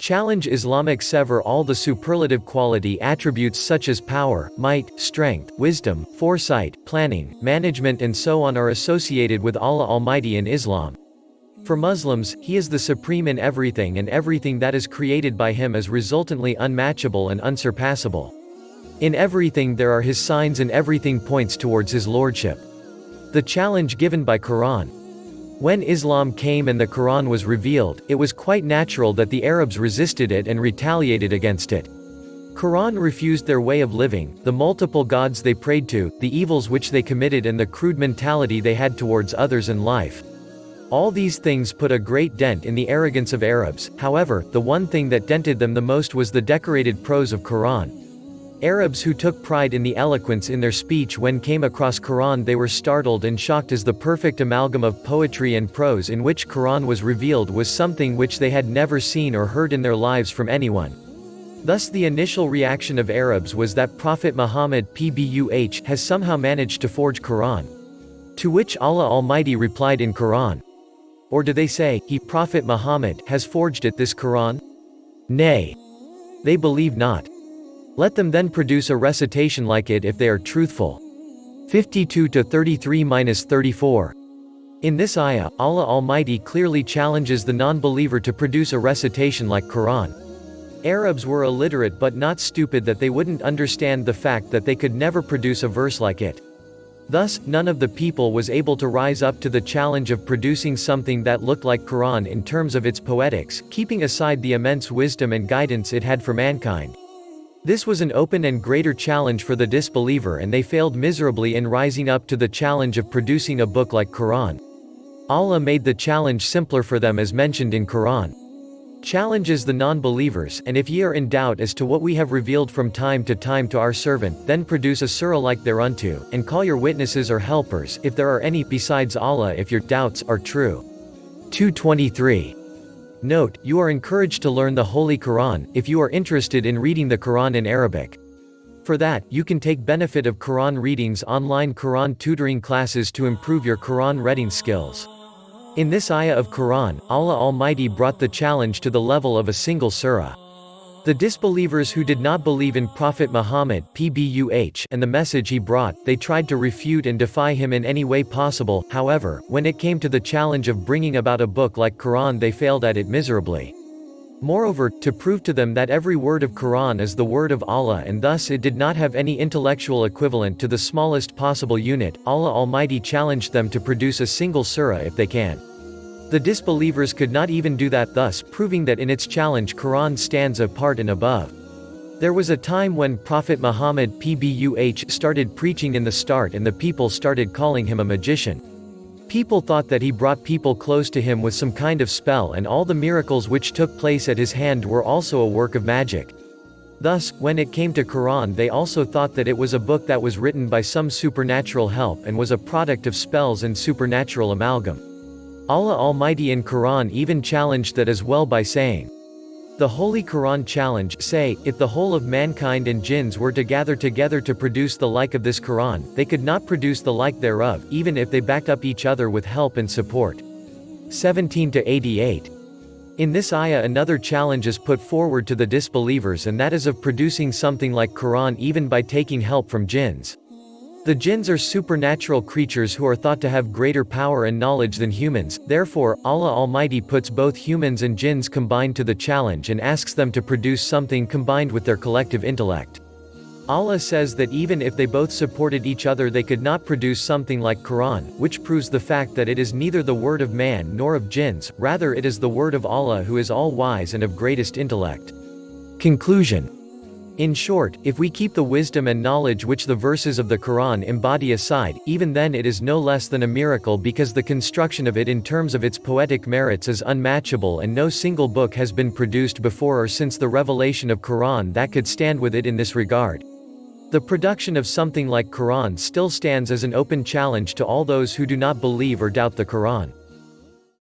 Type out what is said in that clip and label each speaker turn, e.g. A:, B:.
A: Challenge Islamic sever all the superlative quality attributes such as power, might, strength, wisdom, foresight, planning, management and so on are associated with Allah Almighty in Islam. For Muslims, He is the supreme in everything and everything that is created by Him is resultantly unmatchable and unsurpassable. In everything there are His signs and everything points towards His lordship. The challenge given by Qur'an. When Islam came and the Qur'an was revealed, it was quite natural that the Arabs resisted it and retaliated against it. Qur'an refused their way of living, the multiple gods they prayed to, the evils which they committed and the crude mentality they had towards others and life. All these things put a great dent in the arrogance of Arabs. However, the one thing that dented them the most was the decorated prose of Qur'an. Arabs who took pride in the eloquence in their speech when came across Qur'an they were startled and shocked as the perfect amalgam of poetry and prose in which Qur'an was revealed was something which they had never seen or heard in their lives from anyone. Thus the initial reaction of Arabs was that Prophet Muhammad (PBUH) has somehow managed to forge Qur'an. To which Allah Almighty replied in Qur'an. Or do they say, He, Prophet Muhammad, has forged it, this Qur'an? Nay. They believe not. Let them then produce a recitation like it if they are truthful. 52-33-34. In this ayah, Allah Almighty clearly challenges the non-believer to produce a recitation like Qur'an. Arabs were illiterate but not stupid that they wouldn't understand the fact that they could never produce a verse like it. Thus, none of the people was able to rise up to the challenge of producing something that looked like Qur'an in terms of its poetics, keeping aside the immense wisdom and guidance it had for mankind. This was an open and greater challenge for the disbeliever and they failed miserably in rising up to the challenge of producing a book like Qur'an. Allah made the challenge simpler for them as mentioned in Qur'an. Challenges the non-believers, and if ye are in doubt as to what we have revealed from time to time to our servant, then produce a surah like thereunto, and call your witnesses or helpers, if there are any, besides Allah if your doubts are true. 223. Note, you are encouraged to learn the Holy Qur'an, if you are interested in reading the Qur'an in Arabic. For that, you can take benefit of Qur'an readings online Qur'an tutoring classes to improve your Qur'an reading skills. In this ayah of Qur'an, Allah Almighty brought the challenge to the level of a single surah. The disbelievers who did not believe in Prophet Muhammad (PBUH) and the message he brought, they tried to refute and defy him in any way possible. However, when it came to the challenge of bringing about a book like Qur'an they failed at it miserably. Moreover, to prove to them that every word of Qur'an is the word of Allah and thus it did not have any intellectual equivalent to the smallest possible unit, Allah Almighty challenged them to produce a single surah if they can. The disbelievers could not even do that, thus proving that in its challenge Qur'an stands apart and above. There was a time when Prophet Muhammad (PBUH) started preaching in the start and the people started calling him a magician. People thought that he brought people close to him with some kind of spell and all the miracles which took place at his hand were also a work of magic. Thus, when it came to Qur'an they also thought that it was a book that was written by some supernatural help and was a product of spells and supernatural amalgam. Allah Almighty in Qur'an even challenged that as well by saying, the Holy Qur'an challenge, say, if the whole of mankind and jinns were to gather together to produce the like of this Qur'an, they could not produce the like thereof, even if they backed up each other with help and support. 17-88. In this ayah another challenge is put forward to the disbelievers and that is of producing something like Qur'an even by taking help from jinns. The jinns are supernatural creatures who are thought to have greater power and knowledge than humans, therefore, Allah Almighty puts both humans and jinns combined to the challenge and asks them to produce something combined with their collective intellect. Allah says that even if they both supported each other they could not produce something like Qur'an, which proves the fact that it is neither the word of man nor of jinns, rather it is the word of Allah who is all-wise and of greatest intellect. Conclusion. In short, if we keep the wisdom and knowledge which the verses of the Qur'an embody aside, even then it is no less than a miracle because the construction of it in terms of its poetic merits is unmatchable and no single book has been produced before or since the revelation of Qur'an that could stand with it in this regard. The production of something like Qur'an still stands as an open challenge to all those who do not believe or doubt the Qur'an.